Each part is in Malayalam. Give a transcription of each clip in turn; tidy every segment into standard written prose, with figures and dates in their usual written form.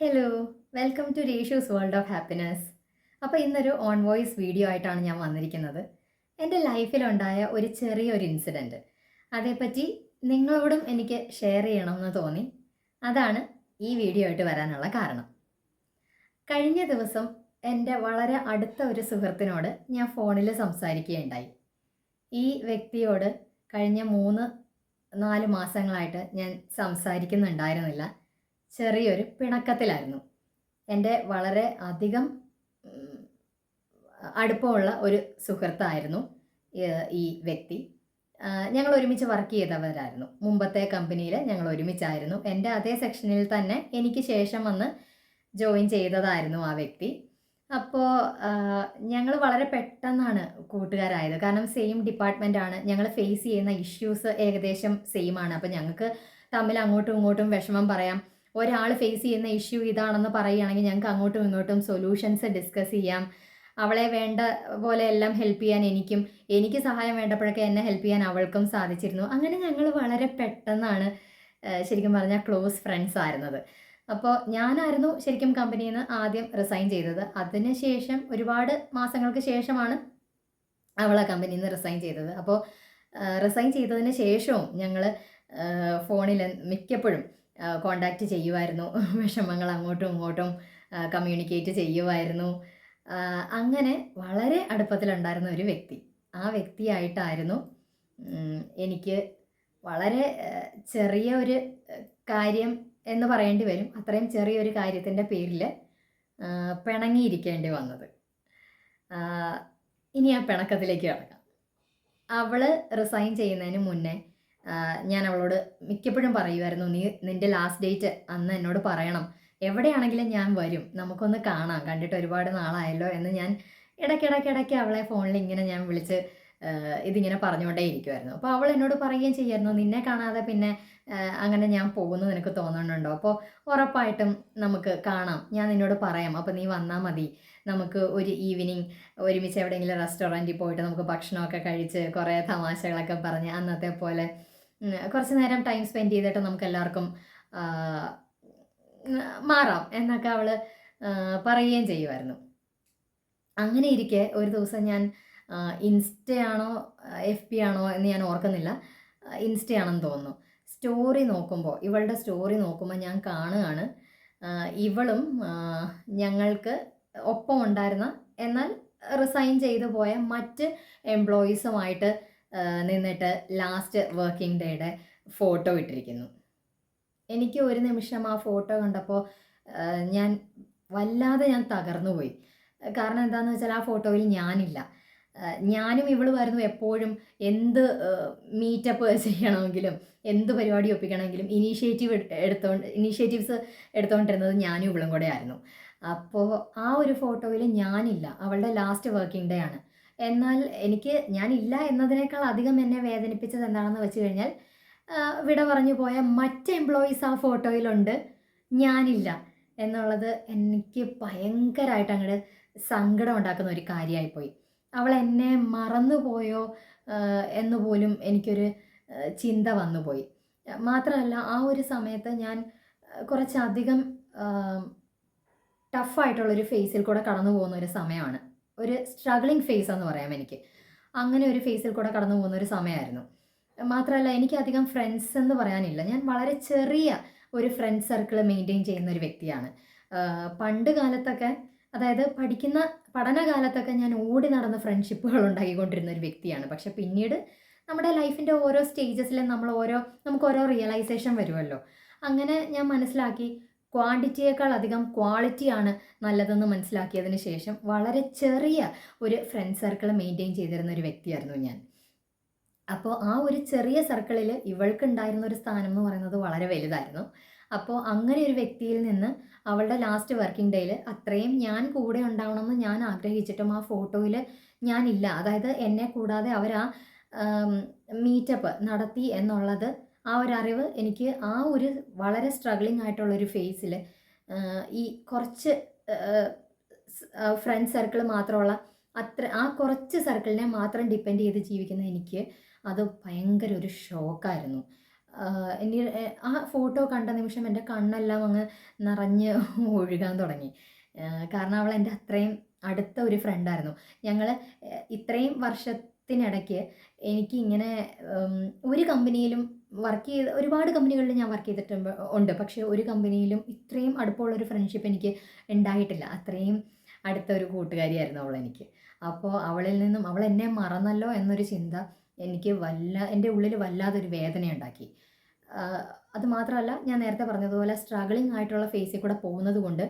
ഹലോ, വെൽക്കം ടു രേഷ്യൂസ് വേൾഡ് ഓഫ് ഹാപ്പിനെസ്. അപ്പോൾ ഇന്നൊരു ഓൺ വോയിസ് വീഡിയോ ആയിട്ടാണ് ഞാൻ വന്നിരിക്കുന്നത്. എൻ്റെ ലൈഫിലുണ്ടായ ഒരു ചെറിയൊരു ഇൻസിഡൻറ്റ്, അതേപ്പറ്റി നിങ്ങളോടും എനിക്ക് ഷെയർ ചെയ്യണമെന്ന് തോന്നി. അതാണ് ഈ വീഡിയോ ആയിട്ട് വരാനുള്ള കാരണം. കഴിഞ്ഞ ദിവസം എൻ്റെ വളരെ അടുത്ത ഒരു സുഹൃത്തിനോട് ഞാൻ ഫോണിൽ സംസാരിക്കുകയുണ്ടായി. ഈ വ്യക്തിയോട് കഴിഞ്ഞ 3-4 മാസങ്ങളായിട്ട് ഞാൻ സംസാരിക്കുന്നുണ്ടായിരുന്നില്ല. ചെറിയൊരു പിണക്കത്തിലായിരുന്നു. എൻ്റെ വളരെ അധികം ഉം, അടുപ്പമുള്ള ഒരു സുഹൃത്തായിരുന്നു ഈ വ്യക്തി. ഞങ്ങൾ ഒരുമിച്ച് വർക്ക് ചെയ്തവരായിരുന്നു. മുമ്പത്തെ കമ്പനിയിൽ ഞങ്ങൾ ഒരുമിച്ചായിരുന്നു. എൻ്റെ അതേ സെക്ഷനിൽ തന്നെ എനിക്ക് ശേഷം വന്ന് ജോയിൻ ചെയ്തതായിരുന്നു ആ വ്യക്തി. അപ്പോൾ ഞങ്ങൾ വളരെ പെട്ടെന്നാണ് കൂട്ടുകാരായത്. കാരണം സെയിം ഡിപ്പാർട്ട്മെൻ്റാണ്. ഞങ്ങൾ ഫേസ് ചെയ്യുന്ന ഇഷ്യൂസ് ഏകദേശം സെയിം ആണ്. അപ്പോൾ ഞങ്ങൾക്ക് തമ്മിൽ അങ്ങോട്ടും ഇങ്ങോട്ടും വിഷമം പറയാം. ഒരാൾ ഫേസ് ചെയ്യുന്ന ഇഷ്യൂ ഇതാണെന്ന് പറയുകയാണെങ്കിൽ ഞങ്ങൾക്ക് അങ്ങോട്ടും ഇങ്ങോട്ടും സൊല്യൂഷൻസ് ഡിസ്കസ് ചെയ്യാം. അവളെ വേണ്ട പോലെ എല്ലാം ഹെൽപ്പ് ചെയ്യാൻ എനിക്ക് സഹായം വേണ്ടപ്പോഴൊക്കെ എന്നെ ഹെൽപ്പ് ചെയ്യാൻ അവൾക്കും സാധിച്ചിരുന്നു. അങ്ങനെ ഞങ്ങൾ വളരെ പെട്ടെന്നാണ് ശരിക്കും പറഞ്ഞാൽ ക്ലോസ് ഫ്രണ്ട്സ് ആയിരുന്നത്. അപ്പോൾ ഞാനായിരുന്നു ശരിക്കും കമ്പനിയിൽ നിന്ന് ആദ്യം റിസൈൻ ചെയ്തത്. അതിനുശേഷം ഒരുപാട് മാസങ്ങൾക്ക് ശേഷമാണ് അവൾ ആ കമ്പനിയിൽ നിന്ന് റിസൈൻ ചെയ്തത്. അപ്പോൾ റിസൈൻ ചെയ്തതിന് ശേഷവും ഞങ്ങൾ ഫോണിൽ മിക്കപ്പോഴും കോണ്ടാക്റ്റ് ചെയ്യുമായിരുന്നു. വിഷമങ്ങൾ അങ്ങോട്ടും ഇങ്ങോട്ടും കമ്മ്യൂണിക്കേറ്റ് ചെയ്യുമായിരുന്നു. അങ്ങനെ വളരെ അടുപ്പത്തിലുണ്ടായിരുന്ന ഒരു വ്യക്തി. ആ വ്യക്തിയായിട്ടായിരുന്നു എനിക്ക് വളരെ ചെറിയ ഒരു കാര്യം എന്ന് പറയേണ്ടി വരും. അത്രയും ചെറിയൊരു കാര്യത്തിൻ്റെ പേരിൽ പിണങ്ങിയിരിക്കേണ്ടി വന്നത്. ഇനി ആ പിണക്കത്തിലേക്ക് കിടക്കാം. അവൾ റിസൈൻ ചെയ്യുന്നതിന് മുന്നേ ഞാൻ അവളോട് മിക്കപ്പോഴും പറയുമായിരുന്നു, നിൻ്റെ ലാസ്റ്റ് ഡേറ്റ് അന്ന് എന്നോട് പറയണം, എവിടെയാണെങ്കിലും ഞാൻ വരും, നമുക്കൊന്ന് കാണാം, കണ്ടിട്ട് ഒരുപാട് നാളായല്ലോ എന്ന് ഞാൻ ഇടയ്ക്കിടയ്ക്ക് അവളെ ഫോണിൽ ഇങ്ങനെ ഞാൻ വിളിച്ച് ഇതിങ്ങനെ പറഞ്ഞുകൊണ്ടേ ഇരിക്കുമായിരുന്നു. അപ്പോൾ അവൾ എന്നോട് പറയുകയും ചെയ്യായിരുന്നു, നിന്നെ കാണാതെ പിന്നെ അങ്ങനെ ഞാൻ പോകുന്നു നിനക്ക് തോന്നുന്നുണ്ടോ? അപ്പോൾ ഉറപ്പായിട്ടും നമുക്ക് കാണാം, ഞാൻ നിന്നോട് പറയാം, അപ്പോൾ നീ വന്നാൽ മതി, നമുക്ക് ഒരു ഈവനിങ് ഒരുമിച്ച് എവിടെയെങ്കിലും റെസ്റ്റോറൻറ്റിൽ പോയിട്ട് നമുക്ക് ഭക്ഷണമൊക്കെ കഴിച്ച് കുറേ തമാശകളൊക്കെ പറഞ്ഞ് അന്നത്തെ പോലെ കുറച്ച് നേരം ടൈം സ്പെൻഡ് ചെയ്തിട്ട് നമുക്ക് എല്ലാവർക്കും മാറാം എന്നൊക്കെ അവൾ പറയുകയും ചെയ്യുമായിരുന്നു. അങ്ങനെ ഇരിക്കെ ഒരു ദിവസം ഞാൻ ഇൻസ്റ്റയാണോ FB ആണോ എന്ന് ഞാൻ ഓർക്കുന്നില്ല, ഇൻസ്റ്റയാണെന്ന് തോന്നുന്നു, സ്റ്റോറി നോക്കുമ്പോൾ, ഇവളുടെ സ്റ്റോറി നോക്കുമ്പോൾ ഞാൻ കാണുകയാണ് ഇവളും ഞങ്ങൾക്ക് ഒപ്പം ഉണ്ടായിരുന്ന എന്നാൽ റിസൈൻ ചെയ്തു പോയ മറ്റ് എംപ്ലോയീസുമായിട്ട് നിന്നിട്ട് ലാസ്റ്റ് വർക്കിംഗ് ഡേയുടെ ഫോട്ടോ ഇട്ടിരിക്കുന്നു. എനിക്ക് ഒരു നിമിഷം ആ ഫോട്ടോ കണ്ടപ്പോൾ ഞാൻ വല്ലാതെ തകർന്നു പോയി. കാരണം എന്താണെന്ന് വെച്ചാൽ ആ ഫോട്ടോയിൽ ഞാനില്ല. ഞാനും ഇവളുമായിരുന്നു എപ്പോഴും എന്ത് മീറ്റപ്പ് ചെയ്യണമെങ്കിലും എന്ത് പരിപാടി ഒപ്പിക്കണമെങ്കിലും ഇനീഷ്യേറ്റീവ്സ് എടുത്തുകൊണ്ടിരുന്നത് ഞാനും ഇവളും കൂടെ ആയിരുന്നു. അപ്പോൾ ആ ഒരു ഫോട്ടോയിൽ ഞാനില്ല. അവളുടെ ലാസ്റ്റ് വർക്കിംഗ് ഡേ ആണ്. എന്നാൽ ഞാനില്ല എന്നതിനേക്കാൾ അധികം എന്നെ വേദനിപ്പിച്ചത് എന്താണെന്ന് വെച്ച് കഴിഞ്ഞാൽ വിട പറഞ്ഞു പോയ മറ്റ് എംപ്ലോയീസ് ആ ഫോട്ടോയിലുണ്ട്, ഞാനില്ല എന്നുള്ളത് എനിക്ക് ഭയങ്കരമായിട്ട് അങ്ങോട്ട് സങ്കടം ഉണ്ടാക്കുന്ന ഒരു കാര്യമായിപ്പോയി. അവൾ എന്നെ മറന്നുപോയോ എന്ന് പോലും എനിക്കൊരു ചിന്ത വന്നുപോയി. മാത്രമല്ല ആ ഒരു സമയത്ത് ഞാൻ കുറച്ചധികം ടഫായിട്ടുള്ളൊരു ഫേസിൽ കൂടെ കടന്നു പോകുന്ന ഒരു സമയമാണ്. ഒരു സ്ട്രഗ്ലിംഗ് ഫേസ് എന്ന് പറയാം എനിക്ക്. അങ്ങനെ ഒരു ഫേസിൽ കൂടെ കടന്നു പോകുന്ന ഒരു സമയമായിരുന്നു. മാത്രമല്ല എനിക്കധികം ഫ്രണ്ട്സ് എന്ന് പറയാനില്ല. ഞാൻ വളരെ ചെറിയ ഒരു ഫ്രണ്ട് സർക്കിൾ മെയിൻറ്റെയിൻ ചെയ്യുന്ന ഒരു വ്യക്തിയാണ്. പണ്ട് കാലത്തൊക്കെ, അതായത് പഠനകാലത്തൊക്കെ ഞാൻ ഓടി നടന്ന് ഫ്രണ്ട്ഷിപ്പുകൾ ഉണ്ടാക്കിക്കൊണ്ടിരുന്ന ഒരു വ്യക്തിയാണ്. പക്ഷെ പിന്നീട് നമ്മുടെ ലൈഫിൻ്റെ ഓരോ സ്റ്റേജസിലും നമുക്ക് ഓരോ റിയലൈസേഷൻ വരുമല്ലോ. അങ്ങനെ ഞാൻ മനസ്സിലാക്കി ക്വാണ്ടിറ്റിയേക്കാൾ അധികം ക്വാളിറ്റിയാണ് നല്ലതെന്ന് മനസ്സിലാക്കിയതിന് ശേഷം വളരെ ചെറിയ ഒരു ഫ്രണ്ട് സർക്കിൾ മെയിൻറ്റെയിൻ ചെയ്തിരുന്ന ഒരു വ്യക്തിയായിരുന്നു ഞാൻ. അപ്പോൾ ആ ഒരു ചെറിയ സർക്കിളിൽ ഇവൾക്കുണ്ടായിരുന്ന ഒരു സ്ഥാനം എന്ന് പറയുന്നത് വളരെ വലുതായിരുന്നു. അപ്പോൾ അങ്ങനെ ഒരു വ്യക്തിയിൽ നിന്ന് അവളുടെ ലാസ്റ്റ് വർക്കിംഗ് ഡേയിൽ അത്രയും ഞാൻ കൂടെ ഉണ്ടാവണമെന്ന് ഞാൻ ആഗ്രഹിച്ചിട്ടും ആ ഫോട്ടോയിൽ ഞാനില്ല. അതായത് എന്നെ കൂടാതെ അവർ ആ മീറ്റപ്പ് നടത്തി എന്നുള്ളത്, ആ ഒരു അറിവ് എനിക്ക് ആ ഒരു വളരെ സ്ട്രഗ്ലിംഗ് ആയിട്ടുള്ളൊരു ഫേസിൽ ഈ കുറച്ച് ഫ്രണ്ട് സർക്കിൾ മാത്രമുള്ള ആ കുറച്ച് സർക്കിളിനെ മാത്രം ഡിപ്പെൻഡ് ചെയ്ത് ജീവിക്കുന്ന എനിക്ക് അത് ഭയങ്കര ഒരു ഷോക്കായിരുന്നു. എനിക്ക് ആ ഫോട്ടോ കണ്ട നിമിഷം എൻ്റെ കണ്ണെല്ലാം അങ്ങ് നിറഞ്ഞ് ഒഴുകാൻ തുടങ്ങി. കാരണം അവൾ എൻ്റെ അത്രയും അടുത്ത ഒരു ഫ്രണ്ടായിരുന്നു. ഞങ്ങൾ ഇത്രയും വർഷത്തിനിടയ്ക്ക് എനിക്കിങ്ങനെ ഒരു കമ്പനിയിലും വർക്ക് ചെയ്ത് ഒരുപാട് കമ്പനികളിൽ ഞാൻ വർക്ക് ചെയ്തിട്ടുണ്ട് ഉണ്ട്. പക്ഷേ ഒരു കമ്പനിയിലും ഇത്രയും അടുപ്പമുള്ളൊരു ഫ്രണ്ട്ഷിപ്പ് എനിക്ക് ഉണ്ടായിട്ടില്ല. അത്രയും അടുത്ത ഒരു കൂട്ടുകാരിയായിരുന്നു അവളെനിക്ക്. അപ്പോൾ അവളിൽ നിന്നും അവൾ എന്നെ മറന്നല്ലോ എന്നൊരു ചിന്ത എനിക്ക് എൻ്റെ ഉള്ളിൽ വല്ലാതൊരു വേദനയുണ്ടാക്കി. അത് മാത്രമല്ല, ഞാൻ നേരത്തെ പറഞ്ഞതുപോലെ സ്ട്രഗിളിങ് ആയിട്ടുള്ള ഫേസിൽ കൂടെ പോകുന്നത് കൊണ്ട്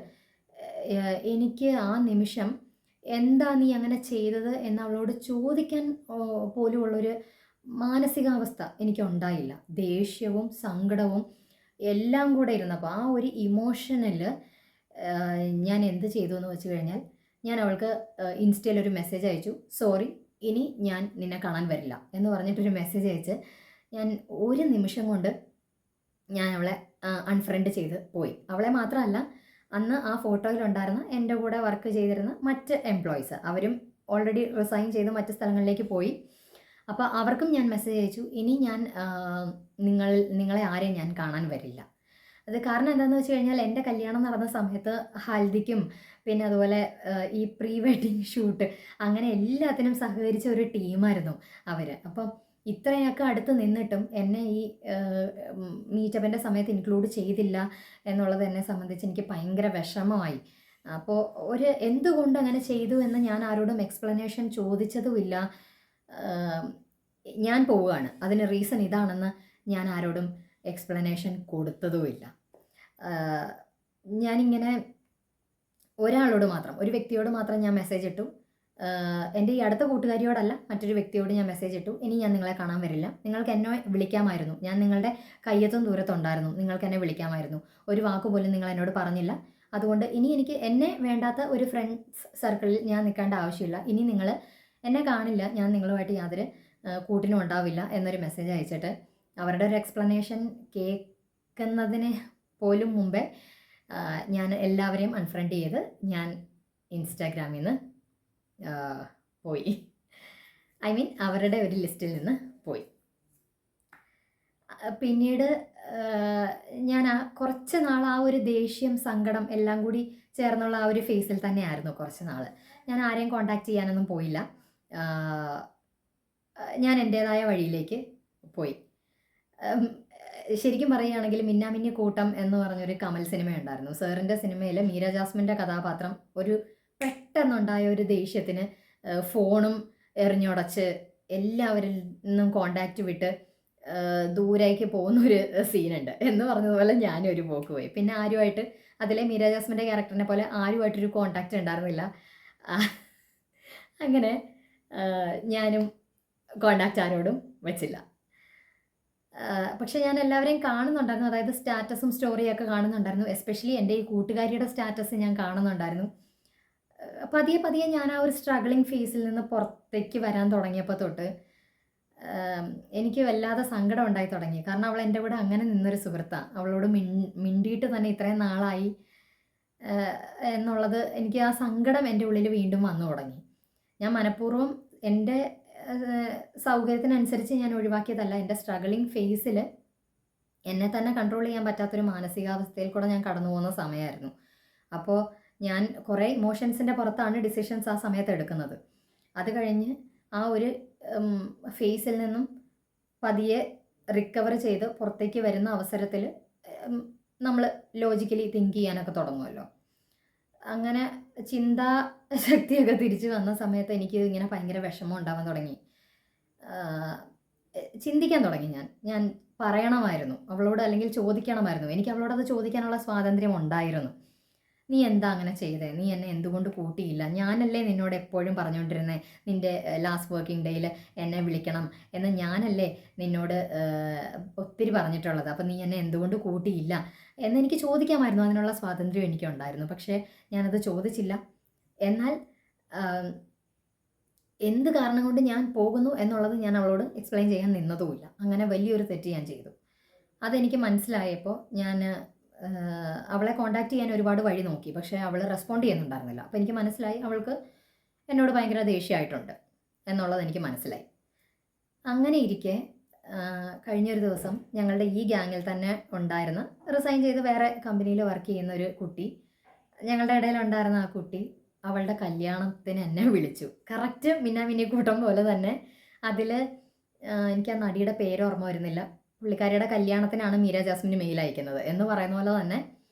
എനിക്ക് ആ നിമിഷം എന്താ നീ അങ്ങനെ ചെയ്തത് എന്ന് അവളോട് ചോദിക്കാൻ പോലുമുള്ളൊരു മാനസികാവസ്ഥ എനിക്കുണ്ടായില്ല. ദേഷ്യവും സങ്കടവും എല്ലാം കൂടെ ഇരുന്നപ്പോൾ ആ ഒരു ഇമോഷനിൽ ഞാൻ എന്ത് ചെയ്തു എന്ന് വെച്ച് കഴിഞ്ഞാൽ, ഞാൻ അവൾക്ക് ഇൻസ്റ്റയിൽ ഒരു മെസ്സേജ് അയച്ചു. സോറി, ഇനി ഞാൻ നിന്നെ കാണാൻ വരില്ല എന്ന് പറഞ്ഞിട്ടൊരു മെസ്സേജ് അയച്ച് ഞാൻ ഒരു നിമിഷം കൊണ്ട് ഞാൻ അവളെ അൺഫ്രണ്ട് ചെയ്ത് പോയി. അവളെ മാത്രമല്ല, അന്ന് ആ ഫോട്ടോയിലുണ്ടായിരുന്ന എൻ്റെ കൂടെ വർക്ക് ചെയ്തിരുന്ന മറ്റ് എംപ്ലോയീസ് അവരും ഓൾറെഡി റിസൈൻ ചെയ്ത് മറ്റ് സ്ഥലങ്ങളിലേക്ക് പോയി. അപ്പോൾ അവർക്കും ഞാൻ മെസ്സേജ് അയച്ചു, ഇനി ഞാൻ നിങ്ങളെ ആരെയും ഞാൻ കാണാൻ വരില്ല. അത് കാരണം എന്താണെന്ന് വെച്ച് കഴിഞ്ഞാൽ, എൻ്റെ കല്യാണം നടന്ന സമയത്ത് ഹൽദിക്കും പിന്നെ അതുപോലെ ഈ പ്രീ വെഡിങ് ഷൂട്ട് അങ്ങനെ എല്ലാത്തിനും സഹകരിച്ച ഒരു ടീമായിരുന്നു അവർ. അപ്പം ഇത്രയൊക്കെ അടുത്ത് നിന്നിട്ടും എന്നെ ഈ മീറ്റപ്പിൻ്റെ സമയത്ത് ഇൻക്ലൂഡ് ചെയ്തില്ല എന്നുള്ളത് എന്നെ സംബന്ധിച്ച് എനിക്ക് ഭയങ്കര വിഷമമായി. അപ്പോൾ എന്തുകൊണ്ട് അങ്ങനെ ചെയ്തു എന്ന് ഞാൻ ആരോടും എക്സ്പ്ലനേഷൻ ചോദിച്ചതുമില്ല. ഞാൻ പോവുകയാണ്, അതിന് റീസൺ ഇതാണെന്ന് ഞാൻ ആരോടും എക്സ്പ്ലനേഷൻ കൊടുത്തതുമില്ല. ഞാനിങ്ങനെ ഒരാളോട് മാത്രം, ഒരു വ്യക്തിയോട് മാത്രം ഞാൻ മെസ്സേജ് ഇട്ടു. എൻ്റെ ഈ അടുത്ത കൂട്ടുകാരിയോടല്ല, മറ്റൊരു വ്യക്തിയോട് ഞാൻ മെസ്സേജ് ഇട്ടു, ഇനി ഞാൻ നിങ്ങളെ കാണാൻ വരില്ല. നിങ്ങൾക്ക് എന്നെ വിളിക്കാമായിരുന്നു, ഞാൻ നിങ്ങളുടെ കയ്യെത്തും ദൂരത്തുണ്ടായിരുന്നു, നിങ്ങൾക്ക് എന്നെ വിളിക്കാമായിരുന്നു. ഒരു വാക്കുപോലും നിങ്ങൾ എന്നോട് പറഞ്ഞില്ല. അതുകൊണ്ട് ഇനി എനിക്ക് എന്നെ വേണ്ടാത്ത ഒരു ഫ്രണ്ട്സ് സർക്കിളിൽ ഞാൻ നിൽക്കേണ്ട ആവശ്യമില്ല. ഇനി നിങ്ങൾ എന്നെ കാണില്ല, ഞാൻ നിങ്ങളുമായിട്ട് യാതൊരു കൂട്ടിനും ഉണ്ടാവില്ല എന്നൊരു മെസ്സേജ് അയച്ചിട്ട് അവരുടെ ഒരു എക്സ്പ്ലനേഷൻ കേൾക്കുന്നതിന് പോലും മുമ്പേ ഞാൻ എല്ലാവരെയും അൺഫ്രണ്ട് ചെയ്ത് ഞാൻ ഇൻസ്റ്റാഗ്രാമിൽ നിന്ന് പോയി. ഐ മീൻ അവരുടെ ഒരു ലിസ്റ്റിൽ നിന്ന് പോയി. പിന്നീട് ഞാൻ കുറച്ച് നാൾ ആ ഒരു ദേഷ്യം സങ്കടം എല്ലാം കൂടി ചേർന്നുള്ള ആ ഒരു ഫേസിൽ തന്നെയായിരുന്നു കുറച്ച് നാൾ. ഞാൻ ആരെയും കോണ്ടാക്ട് ചെയ്യാനൊന്നും പോയില്ല. ഞാൻ എൻ്റേതായ വഴിയിലേക്ക് പോയി. ശരിക്കും പറയുകയാണെങ്കിൽ മിന്നാമിന്നി കൂട്ടം എന്ന് പറഞ്ഞൊരു കമൽ സിനിമയുണ്ടായിരുന്നു. സാറിൻ്റെ സിനിമയിൽ മീര ജാസ്മിൻ്റെ കഥാപാത്രം ഒരു പെട്ടെന്നുണ്ടായ ഒരു ദേഷ്യത്തിന് ഫോണും എറിഞ്ഞുടച്ച് എല്ലാവരിൽ നിന്നും കോണ്ടാക്റ്റ് വിട്ട് ദൂരേക്ക് പോകുന്നൊരു സീനുണ്ട് എന്ന് പറഞ്ഞതുപോലെ ഞാനും ഒരു പോക്ക് പോയി. പിന്നെ ആരുമായിട്ട്, അതിലെ മീര ജാസ്മിൻ്റെ ക്യാരക്ടറിനെ പോലെ ആരുമായിട്ടൊരു കോണ്ടാക്റ്റ് ഉണ്ടായിരുന്നില്ല. അങ്ങനെ ഞാനും കോണ്ടാക്റ്റ് ആരോടും വെച്ചില്ല. പക്ഷേ ഞാൻ എല്ലാവരെയും കാണുന്നുണ്ടായിരുന്നു. അതായത് സ്റ്റാറ്റസും സ്റ്റോറിയൊക്കെ കാണുന്നുണ്ടായിരുന്നു. എസ്പെഷ്യലി എൻ്റെ ഈ കൂട്ടുകാരിയുടെ സ്റ്റാറ്റസ് ഞാൻ കാണുന്നുണ്ടായിരുന്നു. പതിയെ പതിയെ ഞാൻ ആ ഒരു സ്ട്രഗിളിങ് ഫേസിൽ നിന്ന് പുറത്തേക്ക് വരാൻ തുടങ്ങിയപ്പോൾ തൊട്ട് എനിക്ക് വല്ലാതെ സങ്കടം ഉണ്ടായി തുടങ്ങി. കാരണം അവൾ എൻ്റെ കൂടെ അങ്ങനെ നിന്നൊരു സുഹൃത്താണ്. അവളോട് മിണ്ടിയിട്ട് തന്നെ ഇത്രയും നാളായി എന്നുള്ളത് എനിക്ക് ആ സങ്കടം എൻ്റെ ഉള്ളിൽ വീണ്ടും വന്നു തുടങ്ങി. ഞാൻ മനഃപൂർവ്വം എൻ്റെ സൗകര്യത്തിനനുസരിച്ച് ഞാൻ ഒഴിവാക്കിയതല്ല. എൻ്റെ സ്ട്രഗിളിങ് ഫേസിൽ എന്നെ തന്നെ കൺട്രോൾ ചെയ്യാൻ പറ്റാത്തൊരു മാനസികാവസ്ഥയിൽ കൂടെ ഞാൻ കടന്നു പോകുന്ന സമയമായിരുന്നു. അപ്പോൾ ഞാൻ കുറേ ഇമോഷൻസിൻ്റെ പുറത്താണ് ഡിസിഷൻസ് ആ സമയത്ത് എടുക്കുന്നത്. അത് കഴിഞ്ഞ് ആ ഒരു ഫേസിൽ നിന്നും പതിയെ റിക്കവർ ചെയ്ത് പുറത്തേക്ക് വരുന്ന അവസരത്തിൽ നമ്മൾ ലോജിക്കലി തിങ്ക് ചെയ്യാനൊക്കെ തുടങ്ങുമല്ലോ. അങ്ങനെ ചിന്താശക്തിയൊക്കെ തിരിച്ചു വന്ന സമയത്ത് എനിക്ക് ഇങ്ങനെ ഭയങ്കര വിഷമം ഉണ്ടാവാൻ തുടങ്ങി. ചിന്തിക്കാൻ തുടങ്ങി ഞാൻ പറയണമായിരുന്നു അവളോട്, അല്ലെങ്കിൽ ചോദിക്കണമായിരുന്നു. എനിക്ക് അവളോടത് ചോദിക്കാനുള്ള സ്വാതന്ത്ര്യം ഉണ്ടായിരുന്നു. നീ എന്താ അങ്ങനെ ചെയ്തേ? നീ എന്നെ എന്തുകൊണ്ട് കൂട്ടിയില്ല? ഞാനല്ലേ നിന്നോട് എപ്പോഴും പറഞ്ഞുകൊണ്ടിരുന്നേ നിൻ്റെ ലാസ്റ്റ് വർക്കിംഗ് ഡേയിൽ എന്നെ വിളിക്കണം എന്ന് ഞാനല്ലേ നിന്നോട് ഒത്തിരി പറഞ്ഞിട്ടുള്ളത്. അപ്പം നീ എന്നെ എന്തുകൊണ്ട് കൂട്ടിയില്ല എന്നെനിക്ക് ചോദിക്കാമായിരുന്നു. അതിനുള്ള സ്വാതന്ത്ര്യം എനിക്കുണ്ടായിരുന്നു. പക്ഷേ ഞാനത് ചോദിച്ചില്ല. എന്നാൽ എന്ത് കാരണം കൊണ്ട് ഞാൻ പോകുന്നു എന്നുള്ളത് ഞാൻ അവളോട് എക്സ്പ്ലെയിൻ ചെയ്യാൻ നിന്നതുമില്ല. അങ്ങനെ വലിയൊരു തെറ്റ് ഞാൻ ചെയ്തു. അതെനിക്ക് മനസ്സിലായപ്പോൾ ഞാൻ അവളെ കോണ്ടാക്ട് ചെയ്യാൻ ഒരുപാട് വഴി നോക്കി. പക്ഷേ അവൾ റെസ്പോണ്ട് ചെയ്യുന്നുണ്ടായിരുന്നില്ല. അപ്പോൾ എനിക്ക് മനസ്സിലായി അവൾക്ക് എന്നോട് ഭയങ്കര ദേഷ്യമായിട്ടുണ്ട് എന്നുള്ളത് എനിക്ക് മനസ്സിലായി. അങ്ങനെ ഇരിക്കെ കഴിഞ്ഞൊരു ദിവസം ഞങ്ങളുടെ ഈ ഗ്യാങ്ങിൽ തന്നെ ഉണ്ടായിരുന്ന, റിസൈൻ ചെയ്ത് വേറെ കമ്പനിയിൽ വർക്ക് ചെയ്യുന്ന ഒരു കുട്ടി, ഞങ്ങളുടെ ഇടയിലുണ്ടായിരുന്ന ആ കുട്ടി അവളുടെ കല്യാണത്തിന് എന്നെ വിളിച്ചു. കറക്റ്റ് മിന്നാമിന്നിക്കൂട്ടം പോലെ തന്നെ. അതിൽ എനിക്ക് ആ നടിയുടെ പേര് ഓർമ്മ വരുന്നില്ല. പുള്ളിക്കാരിയുടെ കല്യാണത്തിനാണ് മീര ജാസ്മിന് മെയിൽ അയക്കുന്നത് എന്ന് പറയുന്ന പോലെ തന്നെ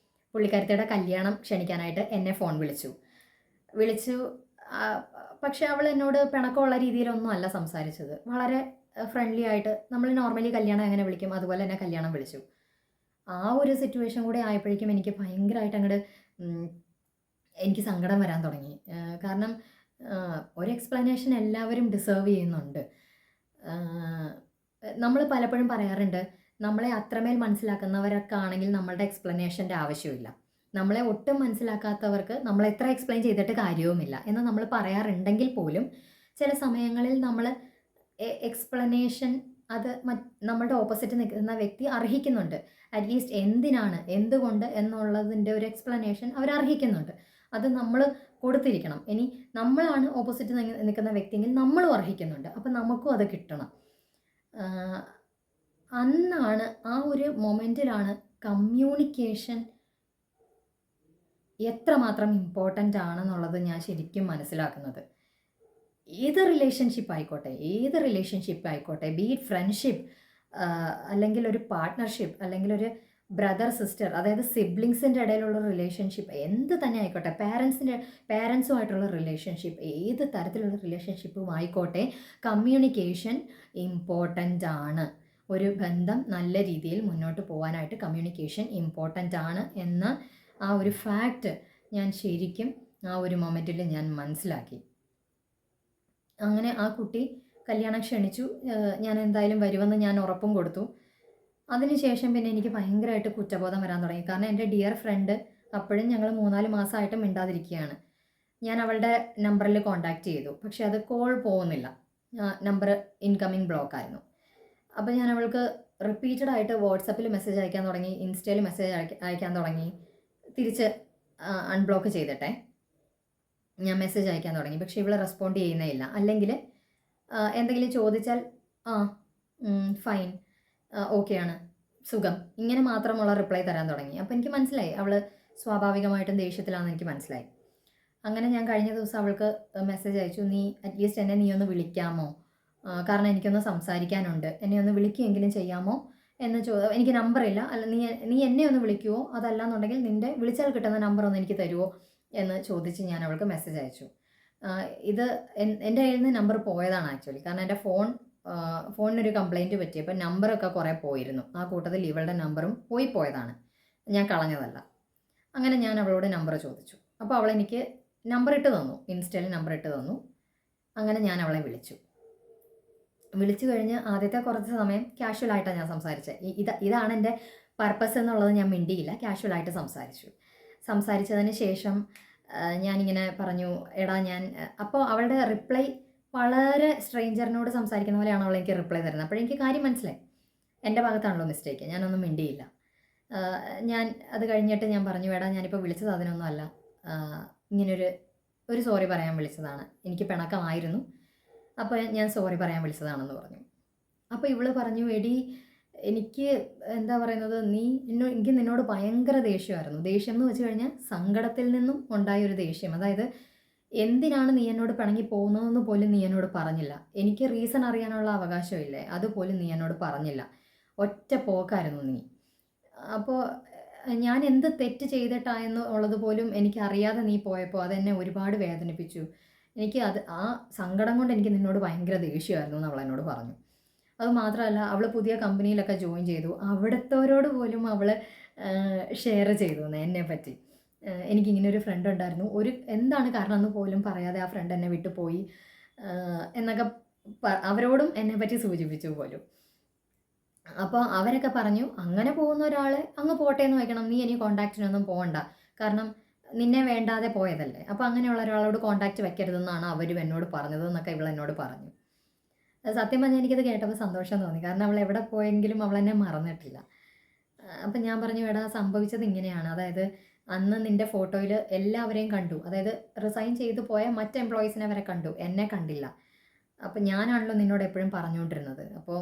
പുള്ളിക്കാരത്തിയുടെ കല്യാണം ക്ഷണിക്കാനായിട്ട് എന്നെ ഫോൺ വിളിച്ചു. പക്ഷെ അവൾ എന്നോട് പിണക്കമുള്ള രീതിയിലൊന്നും അല്ല സംസാരിച്ചത്. വളരെ ഫ്രണ്ട്ലി ആയിട്ട് നമ്മൾ നോർമലി കല്യാണം എങ്ങനെ വിളിക്കും അതുപോലെ തന്നെ കല്യാണം വിളിച്ചു. ആ ഒരു സിറ്റുവേഷൻ കൂടെ ആയപ്പോഴേക്കും എനിക്ക് ഭയങ്കരമായിട്ട് അങ്ങോട്ട് എനിക്ക് സങ്കടം വരാൻ തുടങ്ങി. കാരണം ഒരു എക്സ്പ്ലനേഷൻ എല്ലാവരും ഡിസേർവ് ചെയ്യുന്നുണ്ട്. നമ്മൾ പലപ്പോഴും പറയാറുണ്ട്, നമ്മളെ അത്രമേൽ മനസ്സിലാക്കുന്നവരൊക്കെ ആണെങ്കിൽ നമ്മളുടെ എക്സ്പ്ലനേഷൻ്റെ ആവശ്യമില്ല. നമ്മളെ ഒട്ടും മനസ്സിലാക്കാത്തവർക്ക് നമ്മൾ എത്ര എക്സ്പ്ലെയിൻ ചെയ്തിട്ട് കാര്യവുമില്ല എന്ന് നമ്മൾ പറയാറുണ്ടെങ്കിൽ പോലും ചില സമയങ്ങളിൽ നമ്മൾ എക്സ്പ്ലനേഷൻ അത് നമ്മളുടെ ഓപ്പോസിറ്റ് നിൽക്കുന്ന വ്യക്തി അർഹിക്കുന്നുണ്ട്. അറ്റ്ലീസ്റ്റ് എന്തിനാണ്, എന്തുകൊണ്ട് എന്നുള്ളതിൻ്റെ ഒരു എക്സ്പ്ലനേഷൻ അവർ അർഹിക്കുന്നുണ്ട്. അത് നമ്മൾ കൊടുത്തിരിക്കണം. ഇനി നമ്മളാണ് ഓപ്പോസിറ്റ് നിൽക്കുന്ന വ്യക്തിയെങ്കിൽ നമ്മളും അർഹിക്കുന്നുണ്ട്. അപ്പം നമുക്കും അത് കിട്ടണം. അന്നാണ്, ആ ഒരു മൊമെൻറ്റിലാണ് കമ്മ്യൂണിക്കേഷൻ എത്രമാത്രം ഇമ്പോർട്ടൻ്റ് ആണെന്നുള്ളത് ഞാൻ ശരിക്കും മനസ്സിലാക്കുന്നത്. ഏത് റിലേഷൻഷിപ്പ് ആയിക്കോട്ടെ, ബി ഇറ്റ് ഫ്രണ്ട്ഷിപ്പ്, അല്ലെങ്കിൽ ഒരു പാർട്ട്ണർഷിപ്പ്, അല്ലെങ്കിൽ ഒരു ബ്രദർ സിസ്റ്റർ, അതായത് സിബ്ലിങ്സിൻ്റെ ഇടയിലുള്ള റിലേഷൻഷിപ്പ്, എന്ത് തന്നെ ആയിക്കോട്ടെ, പാരൻസുമായിട്ടുള്ള റിലേഷൻഷിപ്പ്, ഏത് തരത്തിലുള്ള റിലേഷൻഷിപ്പും ആയിക്കോട്ടെ, കമ്മ്യൂണിക്കേഷൻ ഇമ്പോർട്ടൻ്റ് ആണ്. ഒരു ബന്ധം നല്ല രീതിയിൽ മുന്നോട്ട് പോകാനായിട്ട് കമ്മ്യൂണിക്കേഷൻ ഇമ്പോർട്ടൻ്റ് ആണ് എന്ന ആ ഒരു ഫാക്റ്റ് ഞാൻ ശരിക്കും ആ ഒരു മൊമെൻറ്റിൽ ഞാൻ മനസ്സിലാക്കി. അങ്ങനെ ആ കുട്ടി കല്യാണം ക്ഷണിച്ചു. ഞാൻ എന്തായാലും വരുമെന്ന് ഞാൻ ഉറപ്പും കൊടുത്തു. അതിനുശേഷം പിന്നെ എനിക്ക് ഭയങ്കരമായിട്ട് കുറ്റബോധം വരാൻ തുടങ്ങി. കാരണം എൻ്റെ ഡിയർ ഫ്രണ്ട് അപ്പോഴും ഞങ്ങൾ 3-4 മാസമായിട്ട് മിണ്ടാതിരിക്കുകയാണ്. ഞാൻ അവളുടെ നമ്പറിൽ കോൺടാക്റ്റ് ചെയ്തു, പക്ഷെ അത് കോൾ പോകുന്നില്ല. നമ്പർ ഇൻകമിങ് ബ്ലോക്ക് ആയിരുന്നു. അപ്പോൾ ഞാൻ അവൾക്ക് റിപ്പീറ്റഡ് ആയിട്ട് വാട്സപ്പിൽ മെസ്സേജ് അയക്കാൻ തുടങ്ങി, ഇൻസ്റ്റയിൽ മെസ്സേജ് അയക്കാൻ തുടങ്ങി. തിരിച്ച് അൺബ്ലോക്ക് ചെയ്തിട്ടെ ഞാൻ മെസ്സേജ് അയക്കാൻ തുടങ്ങി. പക്ഷേ ഇവൾ റെസ്പോണ്ട് ചെയ്യുന്നേ ഇല്ല. അല്ലെങ്കിൽ എന്തെങ്കിലും ചോദിച്ചാൽ ഫൈൻ, ഓക്കെയാണ്, സുഖം, ഇങ്ങനെ മാത്രമുള്ള റിപ്ലൈ തരാൻ തുടങ്ങി. അപ്പോൾ എനിക്ക് മനസ്സിലായി അവൾ സ്വാഭാവികമായിട്ടും ദേഷ്യത്തിലാണെന്ന് എനിക്ക് മനസ്സിലായി. അങ്ങനെ ഞാൻ കഴിഞ്ഞ ദിവസം അവൾക്ക് മെസ്സേജ് അയച്ചു, നീ അറ്റ്ലീസ്റ്റ് എന്നെ നീ ഒന്ന് വിളിക്കാമോ, കാരണം എനിക്കൊന്ന് സംസാരിക്കാനുണ്ട്, എന്നെ ഒന്ന് വിളിക്കുകയെങ്കിലും ചെയ്യാമോ എന്ന് എനിക്ക് നമ്പറില്ല, അല്ല നീ എന്നെ ഒന്ന് വിളിക്കുമോ, അതല്ലാന്നുണ്ടെങ്കിൽ നിൻ്റെ വിളിച്ചാൽ കിട്ടുന്ന നമ്പർ ഒന്ന് എനിക്ക് തരുമോ എന്ന് ചോദിച്ച് ഞാൻ അവൾക്ക് മെസ്സേജ് അയച്ചു. ഇത് എൻ്റെ കയ്യിൽ നിന്ന് നമ്പർ പോയതാണ് ആക്ച്വലി. കാരണം എൻ്റെ ഫോണിനൊരു കംപ്ലയിൻറ്റ് പറ്റിയപ്പോൾ നമ്പറൊക്കെ കുറേ പോയിരുന്നു. ആ കൂട്ടത്തിൽ ഇവളുടെ നമ്പറും പോയതാണ്, ഞാൻ കളഞ്ഞതല്ല. അങ്ങനെ ഞാൻ അവളോട് നമ്പർ ചോദിച്ചു. അപ്പോൾ അവൾ എനിക്ക് നമ്പർ ഇട്ട് തന്നു, ഇൻസ്റ്റയിൽ നമ്പർ ഇട്ട് തന്നു. അങ്ങനെ ഞാൻ അവളെ വിളിച്ചു കഴിഞ്ഞ് ആദ്യത്തെ കുറച്ച് സമയം കാഷ്വലായിട്ടാണ് ഞാൻ സംസാരിച്ചത്. ഇതാണ് എൻ്റെ പർപ്പസ് എന്നുള്ളത് ഞാൻ മിണ്ടിയില്ല, കാഷ്വലായിട്ട് സംസാരിച്ചതിന് ശേഷം ഞാനിങ്ങനെ പറഞ്ഞു, എടാ അപ്പോൾ അവളുടെ റിപ്ലൈ വളരെ സ്ട്രേഞ്ചറിനോട് സംസാരിക്കുന്ന പോലെയാണ് അവൾ എനിക്ക് റിപ്ലൈ തരുന്നത്. അപ്പോഴെനിക്ക് കാര്യം മനസ്സിലായി, എൻ്റെ ഭാഗത്താണല്ലോ മിസ്റ്റേക്ക്, ഞാനൊന്നും മിണ്ടിയില്ല. ഞാൻ അത് കഴിഞ്ഞിട്ട് ഞാൻ പറഞ്ഞു, എടാ ഞാനിപ്പോൾ വിളിച്ചത് അതിനൊന്നും അല്ല, ഇങ്ങനൊരു സോറി പറയാൻ വിളിച്ചതാണ്, എനിക്ക് പിണക്കമായിരുന്നു, അപ്പോൾ ഞാൻ സോറി പറയാൻ വിളിച്ചതാണെന്ന് പറഞ്ഞു. അപ്പോൾ ഇവള് പറഞ്ഞു, എടി എനിക്ക് എന്താ പറയുന്നത്, എനിക്ക് നിന്നോട് ഭയങ്കര ദേഷ്യമായിരുന്നു. ദേഷ്യം എന്ന് വെച്ച് കഴിഞ്ഞാൽ സങ്കടത്തിൽ നിന്നും ഉണ്ടായൊരു ദേഷ്യം. അതായത് എന്തിനാണ് നീ എന്നോട് പിണങ്ങി പോകുന്നതെന്ന് പോലും നീ എന്നോട് പറഞ്ഞില്ല. എനിക്ക് റീസൺ അറിയാനുള്ള അവകാശമില്ലേ, അതുപോലും നീ എന്നോട് പറഞ്ഞില്ല. ഒറ്റ പോക്കായിരുന്നു നീ. അപ്പോൾ ഞാൻ എന്ത് തെറ്റ് ചെയ്തിട്ടായെന്ന് ഉള്ളത് പോലും എനിക്കറിയാതെ നീ പോയപ്പോൾ അതെന്നെ ഒരുപാട് വേദനിപ്പിച്ചു. എനിക്ക് ആ സങ്കടം കൊണ്ട് എനിക്ക് നിന്നോട് ഭയങ്കര ദേഷ്യമായിരുന്നു എന്ന് അവൾ എന്നോട് പറഞ്ഞു. അത് മാത്രമല്ല, അവൾ പുതിയ കമ്പനിയിലൊക്കെ ജോയിൻ ചെയ്തു. അവിടുത്തവരോട് പോലും അവൾ ഷെയർ ചെയ്തു എന്നെപ്പറ്റി. എനിക്കിങ്ങനെ ഒരു ഫ്രണ്ട് ഉണ്ടായിരുന്നു, എന്താണ് കാരണം എന്ന് പോലും പറയാതെ ആ ഫ്രണ്ട് എന്നെ വിട്ടു പോയി എന്നൊക്കെ അവരോടും എന്നെപ്പറ്റി സൂചിപ്പിച്ചു പോലും. അപ്പോൾ അവരൊക്കെ പറഞ്ഞു, അങ്ങനെ പോകുന്ന ഒരാളെ അങ്ങ് പോട്ടെ എന്ന് വയ്ക്കണം, നീ ഇനി കോൺടാക്റ്റിനൊന്നും പോകണ്ട, കാരണം നിന്നെ വേണ്ടാതെ പോയതല്ലേ, അപ്പോൾ അങ്ങനെയുള്ള ഒരാളോട് കോൺടാക്റ്റ് വെക്കരുതെന്നാണ് അവരും എന്നോട് പറഞ്ഞത് എന്നൊക്കെ ഇവൾ എന്നോട് പറഞ്ഞു. സത്യം പറഞ്ഞാൽ എനിക്കത് കേട്ടപ്പോൾ സന്തോഷം തോന്നി, കാരണം അവൾ എവിടെ പോയെങ്കിലും അവൾ എന്നെ മറന്നിട്ടില്ല. അപ്പം ഞാൻ പറഞ്ഞു, എടാ സംഭവിച്ചത് ഇങ്ങനെയാണ്, അതായത് അന്ന് നിൻ്റെ ഫോട്ടോയിൽ എല്ലാവരെയും കണ്ടു, അതായത് റിസൈൻ ചെയ്തു പോയ മറ്റ് എംപ്ലോയീസിനെ വരെ കണ്ടു, എന്നെ കണ്ടില്ല. അപ്പം ഞാനാണല്ലോ നിന്നോട് എപ്പോഴും പറഞ്ഞുകൊണ്ടിരുന്നത്. അപ്പോൾ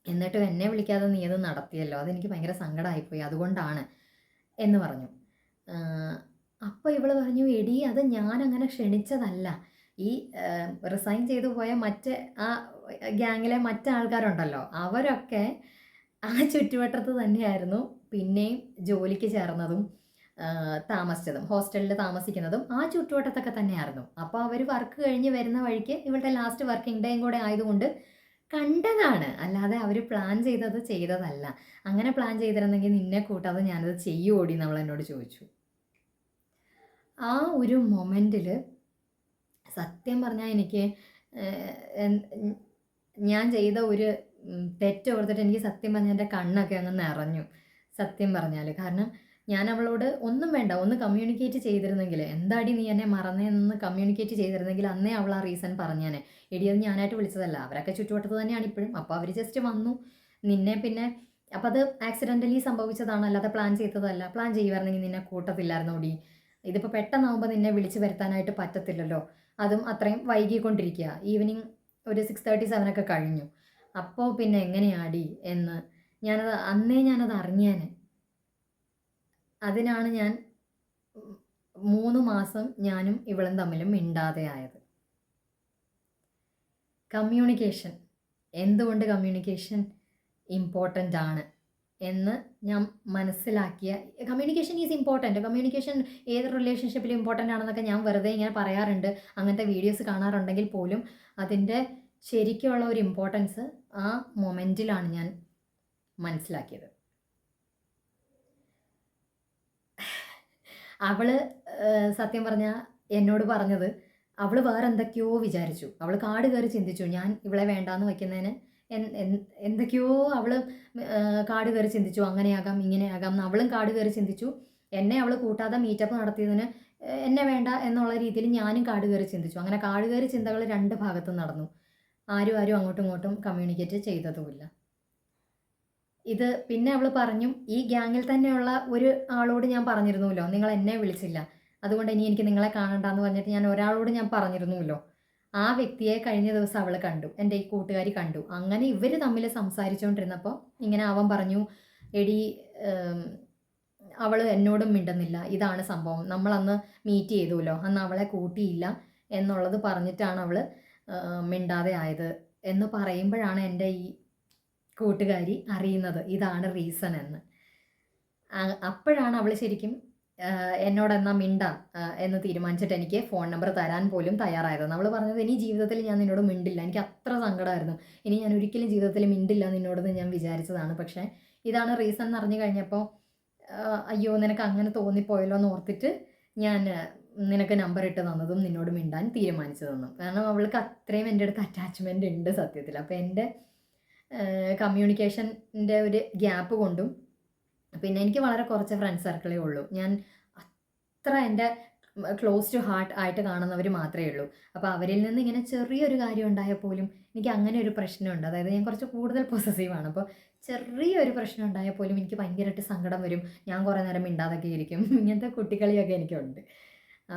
എന്നിട്ടും എന്നെ വിളിക്കാതെ നീ അത് നടത്തിയല്ലോ, അതെനിക്ക് ഭയങ്കര സങ്കടമായിപ്പോയി, അതുകൊണ്ടാണ് എന്ന് പറഞ്ഞു. അപ്പോൾ ഇവള് പറഞ്ഞു, എടീ അത് ഞാനങ്ങനെ ക്ഷണിച്ചതല്ല. ഈ റിസൈൻ ചെയ്തു പോയ മറ്റ് ആ ഗ്യാങ്ങിലെ മറ്റാൾക്കാരുണ്ടല്ലോ, അവരൊക്കെ ആ ചുറ്റുവട്ടത്ത് തന്നെയായിരുന്നു പിന്നെയും ജോലിക്ക് ചേർന്നതും താമസിച്ചതും, ഹോസ്റ്റലിൽ താമസിക്കുന്നതും ആ ചുറ്റുവട്ടത്തൊക്കെ തന്നെയായിരുന്നു. അപ്പോൾ അവർ വർക്ക് കഴിഞ്ഞ് വരുന്ന വഴിക്ക് ഇവളുടെ ലാസ്റ്റ് വർക്കിംഗ് ഡേയും കൂടെ ആയതുകൊണ്ട് കണ്ടതാണ്, അല്ലാതെ അവർ പ്ലാൻ ചെയ്തതല്ല. അങ്ങനെ പ്ലാൻ ചെയ്തിരുന്നെങ്കിൽ നിന്നെ കൂട്ടാതെ ഞാനത് ചെയ്യുമോടി നമ്മൾ എന്നോട് ചോദിച്ചു. ആ ഒരു മൊമെൻറ്റിൽ സത്യം പറഞ്ഞാൽ എനിക്ക് ഞാൻ ചെയ്ത ഒരു തെറ്റ് ഓർത്തിട്ട് എനിക്ക് സത്യം പറഞ്ഞാൽ എൻ്റെ കണ്ണൊക്കെ അങ്ങ് നിറഞ്ഞു സത്യം പറഞ്ഞാൽ. കാരണം ഞാൻ അവളോട് ഒന്നും വേണ്ട, ഒന്ന് കമ്മ്യൂണിക്കേറ്റ് ചെയ്തിരുന്നെങ്കിൽ, എന്താടി നീ എന്നെ മറന്നേന്ന് കമ്മ്യൂണിക്കേറ്റ് ചെയ്തിരുന്നെങ്കിൽ അന്നേ അവൾ ആ റീസൺ പറഞ്ഞേനെ. എടി അത് ഞാനായിട്ട് വിളിച്ചതല്ല, അവരൊക്കെ ചുറ്റുവട്ടത്ത് തന്നെയാണ് ഇപ്പോഴും. അപ്പോൾ അവർ ജസ്റ്റ് വന്നു നിന്നെ പിന്നെ, അപ്പം അത് ആക്സിഡൻ്റലി സംഭവിച്ചതാണ്, അല്ലാതെ പ്ലാൻ ചെയ്തതല്ല. പ്ലാൻ ചെയ്യുമായിരുന്നെങ്കിൽ നിന്നെ കൂട്ടത്തില്ലായിരുന്നോടി. ഇതിപ്പോൾ പെട്ടെന്നാകുമ്പോൾ നിന്നെ വിളിച്ച് വരുത്താനായിട്ട് പറ്റത്തില്ലല്ലോ, അതും അത്രയും വൈകിക്കൊണ്ടിരിക്കുക. ഈവനിങ് ഒരു 6:37 ഒക്കെ കഴിഞ്ഞു. അപ്പോൾ പിന്നെ എങ്ങനെയാടി എന്ന് ഞാനത് അറിഞ്ഞേനെ. അതിനാണ് ഞാൻ 3 മാസം ഞാനും ഇവളും തമ്മിലും മിണ്ടാതെ ആയത്. കമ്മ്യൂണിക്കേഷൻ, എന്തുകൊണ്ട് കമ്മ്യൂണിക്കേഷൻ ഇമ്പോർട്ടൻ്റ് ആണ് എന്ന് ഞാൻ മനസ്സിലാക്കിയ, കമ്മ്യൂണിക്കേഷൻ ഈസ് ഇമ്പോർട്ടൻറ്റ്. കമ്മ്യൂണിക്കേഷൻ ഏത് റിലേഷൻഷിപ്പിലും ഇമ്പോർട്ടൻ്റ് ആണെന്നൊക്കെ ഞാൻ വെറുതെ ഇങ്ങനെ പറയാറുണ്ട്, അങ്ങനത്തെ വീഡിയോസ് കാണാറുണ്ടെങ്കിൽ പോലും അതിൻ്റെ ശരിക്കുള്ള ഒരു ഇമ്പോർട്ടൻസ് ആ മൊമെൻറ്റിലാണ് ഞാൻ മനസ്സിലാക്കിയത്. അവള് സത്യം പറഞ്ഞാൽ എന്നോട് പറഞ്ഞത്, അവൾ വേറെ എന്തൊക്കെയോ വിചാരിച്ചു. അവൾ കാട് കയറി ചിന്തിച്ചു ഞാൻ ഇവളെ വേണ്ടാന്ന് വയ്ക്കുന്നതിന് എന്തൊക്കെയോ അവൾ കാട് കയറി ചിന്തിച്ചു. അങ്ങനെയാകാം ഇങ്ങനെയാകാം എന്ന് അവളും കാട് കയറി ചിന്തിച്ചു. എന്നെ അവൾ കൂട്ടാതെ മീറ്റപ്പ് നടത്തിയതിന് എന്നെ വേണ്ട എന്നുള്ള രീതിയിൽ ഞാനും കാട് കയറി ചിന്തിച്ചു. അങ്ങനെ കാട് കയറി ചിന്തകൾ 2 ഭാഗത്തും നടന്നു. ആരും അങ്ങോട്ടും ഇങ്ങോട്ടും കമ്മ്യൂണിക്കേറ്റ് ചെയ്തതുമില്ല. ഇത് പിന്നെ അവൾ പറഞ്ഞു, ഈ ഗ്യാങ്ങിൽ തന്നെയുള്ള ഒരു ആളോട് ഞാൻ പറഞ്ഞിരുന്നുവല്ലോ നിങ്ങൾ എന്നെ വിളിച്ചില്ല, അതുകൊണ്ട് ഇനി എനിക്ക് നിങ്ങളെ കാണണ്ടെന്ന് പറഞ്ഞിട്ട് ഞാൻ ഒരാളോട് ഞാൻ പറഞ്ഞിരുന്നുവല്ലോ. ആ വ്യക്തിയെ കഴിഞ്ഞ ദിവസം അവൾ കണ്ടു, എൻ്റെ ഈ കൂട്ടുകാരി കണ്ടു. അങ്ങനെ ഇവർ തമ്മിൽ സംസാരിച്ചുകൊണ്ടിരുന്നപ്പോൾ ഇങ്ങനെ അവൻ പറഞ്ഞു, എടി അവൾ എന്നോടും മിണ്ടുന്നില്ല, ഇതാണ് സംഭവം, നമ്മളന്ന് മീറ്റ് ചെയ്തുവല്ലോ, അന്ന് അവളെ കൂട്ടിയില്ല എന്നുള്ളത് പറഞ്ഞിട്ടാണ് അവൾ മിണ്ടാതെ ആയത് എന്ന് പറയുമ്പോഴാണ് എൻ്റെ ഈ കൂട്ടുകാരി അറിയുന്നത് ഇതാണ് റീസൺ എന്ന്. അപ്പോഴാണ് അവൾ ശരിക്കും എന്നോടെന്നാ മിണ്ടാം എന്ന് തീരുമാനിച്ചിട്ട് എനിക്ക് ഫോൺ നമ്പർ തരാൻ പോലും തയ്യാറായത്. അവൾ പറഞ്ഞത്, ഇനി ജീവിതത്തിൽ ഞാൻ നിന്നോട് മിണ്ടില്ല, എനിക്ക് അത്ര സങ്കടമായിരുന്നു, ഇനി ഞാൻ ഒരിക്കലും ജീവിതത്തിൽ മിണ്ടില്ല നിന്നോടെന്ന് ഞാൻ വിചാരിച്ചതാണ്. പക്ഷേ ഇതാണ് റീസൺ എന്ന് അറിഞ്ഞു കഴിഞ്ഞപ്പോൾ അയ്യോ നിനക്ക് അങ്ങനെ തോന്നിപ്പോയല്ലോ എന്ന് ഓർത്തിട്ട് ഞാൻ നിനക്ക് നമ്പർ ഇട്ട് തന്നതും നിന്നോട് മിണ്ടാൻ തീരുമാനിച്ചതെന്നും. കാരണം അവൾക്ക് അത്രയും എൻ്റെ അടുത്ത് അറ്റാച്ച്മെൻ്റ് ഉണ്ട് സത്യത്തിൽ. അപ്പോൾ എൻ്റെ കമ്മ്യൂണിക്കേഷൻ്റെ ഒരു ഗ്യാപ്പ് കൊണ്ടും, പിന്നെ എനിക്ക് വളരെ കുറച്ച് ഫ്രണ്ട് സർക്കിളേ ഉള്ളൂ, ഞാൻ അത്ര എൻ്റെ ക്ലോസ് ടു ഹാർട്ട് ആയിട്ട് കാണുന്നവർ മാത്രമേ ഉള്ളൂ. അപ്പോൾ അവരിൽ നിന്ന് ഇങ്ങനെ ചെറിയൊരു കാര്യം ഉണ്ടായാൽ പോലും എനിക്ക് അങ്ങനെ ഒരു പ്രശ്നമുണ്ട്. അതായത് ഞാൻ കുറച്ച് കൂടുതൽ പൊസസീവാണ്. അപ്പോൾ ചെറിയൊരു പ്രശ്നം ഉണ്ടായാൽ പോലും എനിക്ക് ഭയങ്കരമായിട്ട് സങ്കടം വരും, ഞാൻ കുറേ നേരം മിണ്ടാതൊക്കെ ഇരിക്കും. ഇങ്ങനത്തെ കുട്ടികളിയൊക്കെ എനിക്കുണ്ട്.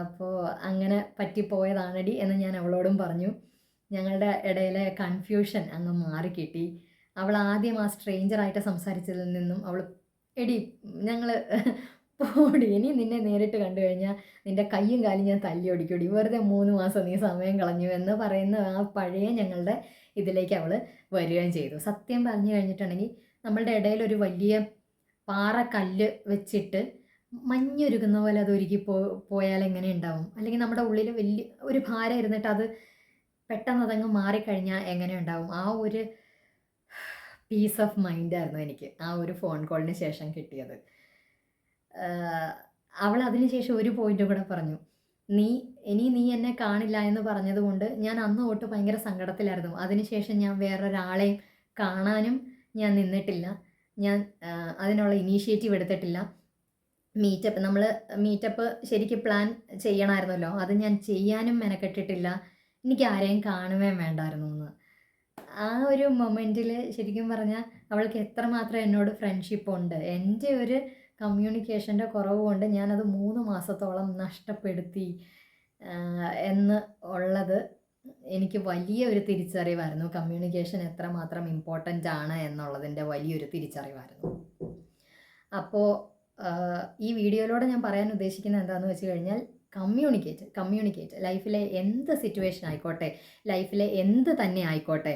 അപ്പോൾ അങ്ങനെ പറ്റിപ്പോയതാണടി എന്ന് ഞാൻ അവളോടും പറഞ്ഞു. ഞങ്ങളുടെ ഇടയിലെ കൺഫ്യൂഷൻ അങ്ങ് മാറിക്കിട്ടി. അവൾ ആദ്യം ആ സ്ട്രേഞ്ചറായിട്ട് സംസാരിച്ചതിൽ നിന്നും അവൾ, എടി ഞങ്ങൾ പോടി, ഇനി നിന്നെ നേരിട്ട് കണ്ടു കഴിഞ്ഞാൽ നിൻ്റെ കയ്യും കാലും ഞാൻ തല്ലി ഒടിക്കൂടി, വെറുതെ 3 മാസം നീ സമയം കളഞ്ഞു എന്ന് പറയുന്ന ആ പഴയ ഞങ്ങളുടെ ഇതിലേക്ക് അവൾ വരികയും ചെയ്തു. സത്യം പറഞ്ഞു കഴിഞ്ഞിട്ടുണ്ടെങ്കിൽ നമ്മളുടെ ഇടയിൽ ഒരു വലിയ പാറക്കല്ല് വെച്ചിട്ട് മഞ്ഞൊരുക്കുന്ന പോലെ അത് ഒരുക്കി പോയാൽ എങ്ങനെ ഉണ്ടാവും, അല്ലെങ്കിൽ നമ്മുടെ ഉള്ളിൽ വലിയ ഒരു ഭാരം ഇരുന്നിട്ട് അത് പെട്ടെന്ന് അതങ്ങ് മാറിക്കഴിഞ്ഞാൽ എങ്ങനെ ഉണ്ടാവും. ആ ഒരു പീസ് ഓഫ് മൈൻഡായിരുന്നു എനിക്ക് ആ ഒരു ഫോൺ കോളിന് ശേഷം കിട്ടിയത്. അവൾ അതിന് ശേഷം ഒരു പോയിൻ്റ് കൂടെ പറഞ്ഞു, ഇനി നീ എന്നെ കാണില്ല എന്ന് പറഞ്ഞത് കൊണ്ട് ഞാൻ അന്ന് തൊട്ട് ഭയങ്കര സങ്കടത്തിലായിരുന്നു. അതിനുശേഷം ഞാൻ വേറൊരാളെയും കാണാനും ഞാൻ നിന്നിട്ടില്ല, ഞാൻ അതിനുള്ള ഇനീഷ്യേറ്റീവ് എടുത്തിട്ടില്ല. മീറ്റപ്പ് ശരിക്കും പ്ലാൻ ചെയ്യണമായിരുന്നല്ലോ, അത് ഞാൻ ചെയ്യാനും മെനക്കെട്ടിട്ടില്ല, എനിക്ക് ആരെയും കാണുകയും വേണ്ടായിരുന്നു എന്ന്. ആ ഒരു മൊമെൻറ്റിൽ ശരിക്കും പറഞ്ഞാൽ അവൾക്ക് എത്രമാത്രം എന്നോട് ഫ്രണ്ട്ഷിപ്പ് ഉണ്ട്. എൻ്റെ ഒരു കമ്മ്യൂണിക്കേഷൻ്റെ കുറവ് കൊണ്ട് ഞാനത് 3 മാസത്തോളം നഷ്ടപ്പെടുത്തി എന്ന് ഉള്ളത് എനിക്ക് വലിയൊരു തിരിച്ചറിവായിരുന്നു. കമ്മ്യൂണിക്കേഷൻ എത്രമാത്രം ഇമ്പോർട്ടൻ്റ് ആണ് എന്നുള്ളതിൻ്റെ വലിയൊരു തിരിച്ചറിവായിരുന്നു. അപ്പോൾ ഈ വീഡിയോയിലൂടെ ഞാൻ പറയാൻ ഉദ്ദേശിക്കുന്നത് എന്താണെന്ന് വെച്ച് കഴിഞ്ഞാൽ കമ്മ്യൂണിക്കേറ്റ് ലൈഫിലെ എന്ത് സിറ്റുവേഷൻ ആയിക്കോട്ടെ, ലൈഫിലെ എന്ത് തന്നെ ആയിക്കോട്ടെ,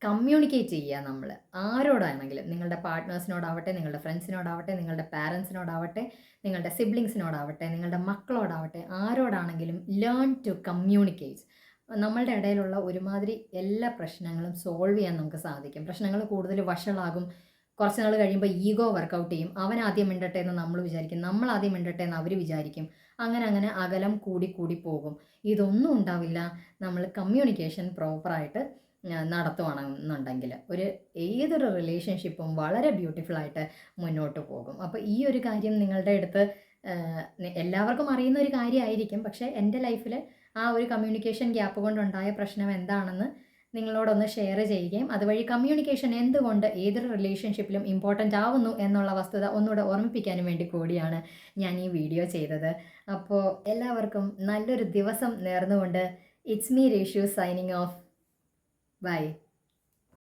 കമ്മ്യൂണിക്കേറ്റ് ചെയ്യുക നമ്മൾ ആരോടാണെങ്കിലും. നിങ്ങളുടെ പാർട്ട്നേഴ്സിനോടാവട്ടെ, നിങ്ങളുടെ ഫ്രണ്ട്സിനോടാവട്ടെ, നിങ്ങളുടെ പാരൻസിനോടാവട്ടെ, നിങ്ങളുടെ സിബ്ലിങ്സിനോടാവട്ടെ, നിങ്ങളുടെ മക്കളോടാവട്ടെ, ആരോടാണെങ്കിലും ലേൺ ടു കമ്മ്യൂണിക്കേറ്റ്. നമ്മളുടെ ഇടയിലുള്ള ഒരുമാതിരി എല്ലാ പ്രശ്നങ്ങളും സോൾവ് ചെയ്യാൻ നമുക്ക് സാധിക്കും. പ്രശ്നങ്ങൾ കൂടുതൽ വഷളാകും. കുറച്ച് നാൾ കഴിയുമ്പോൾ ഈഗോ വർക്കൗട്ട് ചെയ്യും. അവൻ ആദ്യം മിണ്ടട്ടെ എന്ന് നമ്മൾ വിചാരിക്കും, നമ്മൾ ആദ്യം മിണ്ടട്ടെ എന്ന് അവർ വിചാരിക്കും. അങ്ങനെ അകലം കൂടി പോകും. ഇതൊന്നും ഉണ്ടാവില്ല നമ്മൾ കമ്മ്യൂണിക്കേഷൻ പ്രോപ്പറായിട്ട് നടത്തുവാണെന്നുണ്ടെങ്കിൽ. ഏതൊരു റിലേഷൻഷിപ്പും വളരെ ബ്യൂട്ടിഫുള്ളായിട്ട് മുന്നോട്ട് പോകും. അപ്പോൾ ഈ ഒരു കാര്യം നിങ്ങളുടെ അടുത്ത് എല്ലാവർക്കും അറിയുന്ന ഒരു കാര്യമായിരിക്കും. പക്ഷേ എൻ്റെ ലൈഫിൽ ആ ഒരു കമ്മ്യൂണിക്കേഷൻ ഗ്യാപ്പ് കൊണ്ടുണ്ടായ പ്രശ്നം എന്താണെന്ന് നിങ്ങളോടൊന്ന് ഷെയർ ചെയ്യുകയും അതുവഴി കമ്മ്യൂണിക്കേഷൻ എന്തുകൊണ്ട് ഏതൊരു റിലേഷൻഷിപ്പിലും ഇമ്പോർട്ടൻ്റ് ആവുന്നു എന്നുള്ള വസ്തുത ഒന്നുകൂടെ ഓർമ്മിപ്പിക്കാനും വേണ്ടി കൂടിയാണ് ഞാൻ ഈ വീഡിയോ ചെയ്തത്. അപ്പോൾ എല്ലാവർക്കും നല്ലൊരു ദിവസം നേർന്നുകൊണ്ട് it's me Reshu signing off. By.